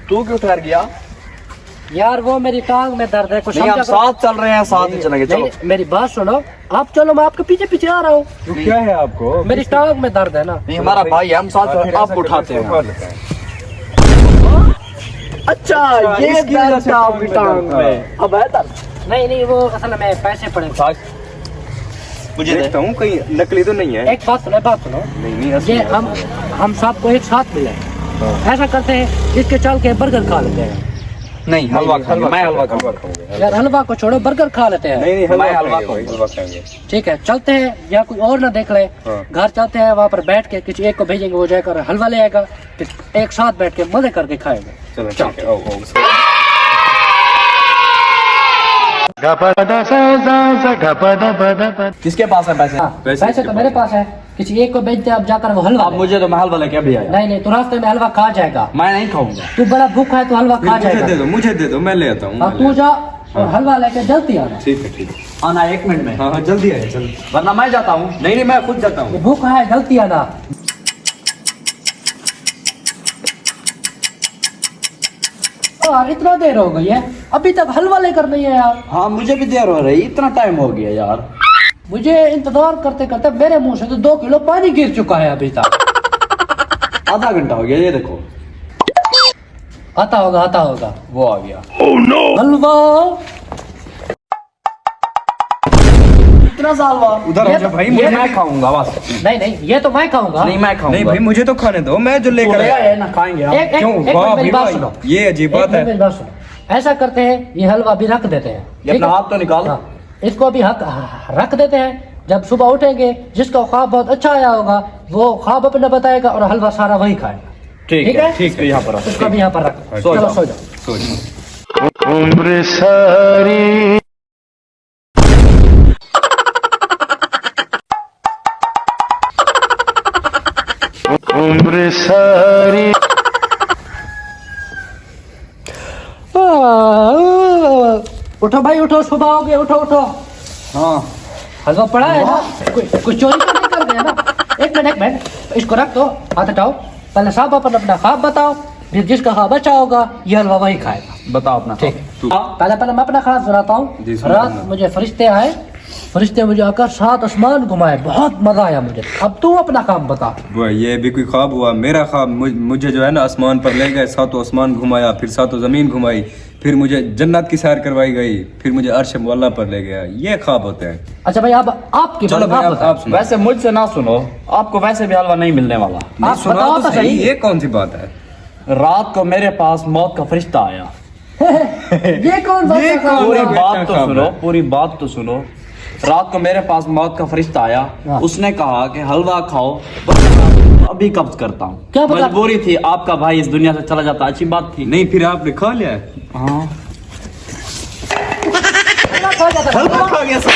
तू क्यों ठहर गया? यार वो मेरी टांग में दर्द है, कुछ नहीं, हम साथ चल रहे हैं, साथ ही चलेंगे, चलो। मेरी बात सुनो, आप चलो, मैं आपके पीछे पीछे आ रहा हूँ। तो क्या है आपको? मेरी टांग में दर्द है ना। नहीं, हमारा भाई है, हम साथ आप उठाते हैं। अच्छा, ये दर्द था आपकी टांग में। अब है दर्द? नहीं वो असल में पैसे पड़े। मुझे देखता हूँ कहीं नकली तो नहीं है। एक बात सुनो, नहीं ये हम सबको एक साथ मिले, ऐसा करते हैं, इसके चल के बर्गर खा लेते हैं। नहीं, हलवा खाऊंगा, मैं हलवा खाऊंगा। यार हलवा को छोड़ो, बर्गर खा लेते हैं। नहीं मैं हलवा हलवा खाएंगे। ठीक है, चलते हैं, या कोई और ना देख ले। घर चलते हैं, वहाँ पर बैठ के किसी एक को भेजेंगे, वो जाकर हलवा ले आएगा, फिर एक साथ बैठ के मजे करके खाएंगे। चलो ठीक है, आओ। किसके पास है पैसे? पैसे तो मेरे पास है, किसी एक को भेजते हैं, अब जाकर वो हलवा अब मुझे तो मैं हलवा लेके अभी आया। नहीं तो रास्ते में हलवा खा जाएगा। मैं नहीं खाऊंगा। तू बड़ा भूखा है तो हलवा खा जाएगा। मुझे दे दो, मैं ले आता हूँ। अब तू जा और हलवा लेके जल्दी आना। ठीक है। आना 1 मिनट में। हाँ जल्दी आए, जल्दी। वरना मैं जाता हूँ। नहीं, मैं खुद जाता हूँ। भूखा है, जल्दी आना। यार इतना देर हो गई है, अभी तक हलवा लेकर नहीं है यार। हाँ, मुझे भी देर हो रही, इतना टाइम हो गया यार। मुझे इंतजार करते करते मेरे मुंह से तो 2 किलो पानी गिर चुका है अभी तक। आधा घंटा हो गया, ये देखो। आता होगा। वो आ गया। हलवा इतना सा हलवा उधर ये हो जा तो- भाई, ये मुझे मैं खाऊंगा बस। नहीं, ये तो मैं खाऊंगा। नहीं, मैं खाऊंगा। नहीं भाई, मुझे तो खाने दो, मैं जो लेकर आया। है ना, खाएंगे हम। एक क्यों? मिनट वाह मेरी भाई, बात सुनो। ये अजीब बात है। मेरी बात सुनो, ऐसा करते हैं, ये हलवा भी रख देते हैं। ये ठीक अपना है? हाथ तो निकाल। हाँ, इसको अभी रख देते हैं। जब सुबह उठेंगे, जिसका ख्वाब बहुत अच्छा आया होगा, वो ख्वाब अपना बताएगा और हलवा सारा वही खाएगा। ठीक है? ठीक है, यहाँ पर रख। उसका भी यहाँ पर रख। सो चलो जाओ। सो जाओ। उम्र सारी उम्र सारी उठो भाई, उठो, सुबह हो गया, उठो। हाँ, हलवा पड़ा है ना, कुछ चोरी तो नहीं कर दिया ना? एक मिनट, इसको रख दो, हाथ हटाओ। पहले साहब अपना ख्वाब बताओ, फिर जिसका ख्वाब अच्छा होगा ये हलवा वही खाएगा। बताओ अपना। ठीक है, पहले मैं अपना ख्वाब सुनाता हूँ। जी, सुनाओ। रात मुझे फरिश्ते आए, फरिश्ते मुझे आकर 7 आसमान घुमाए, बहुत मजा आया मुझे। अब तू अपना काम बता। वो ये भी कोई ख्वाब हुआ? मेरा ख्वाब, मुझे जो है ना आसमान पर ले गए, 7 आसमान घुमाया, फिर 7 जमीन घुमाई, फिर मुझे जन्नत की सैर करवाई गई, फिर मुझे अर्श मुअल्ला पर ले गया। ये ख्वाब होते हैं। अच्छा भाई, अब आपकी चलो बात, भाई, आप बताओ। आप सुनो। वैसे मुझसे ना सुनो, आपको वैसे भी हलवा नहीं मिलने वाला। नहीं, आप सुनाओ बताओ तो तो सही, सही। ये कौन सी बात है? रात को मेरे पास मौत का फरिश्ता आया। ये कौन सा ये ख्वाब पूरी है? बात तो सुनो, पूरी बात तो सुनो। रात को मेरे पास मौत का फरिश्ता आया, हाँ। उसने कहा कि हलवा खाओ, अभी कब्ज करता हूँ। क्या बता- मजबूरी थी, आपका भाई इस दुनिया से चला जाता, अच्छी बात थी। नहीं, फिर आपने खा लिया है? हाँ, खा जाता है। हलवा खा गया सब।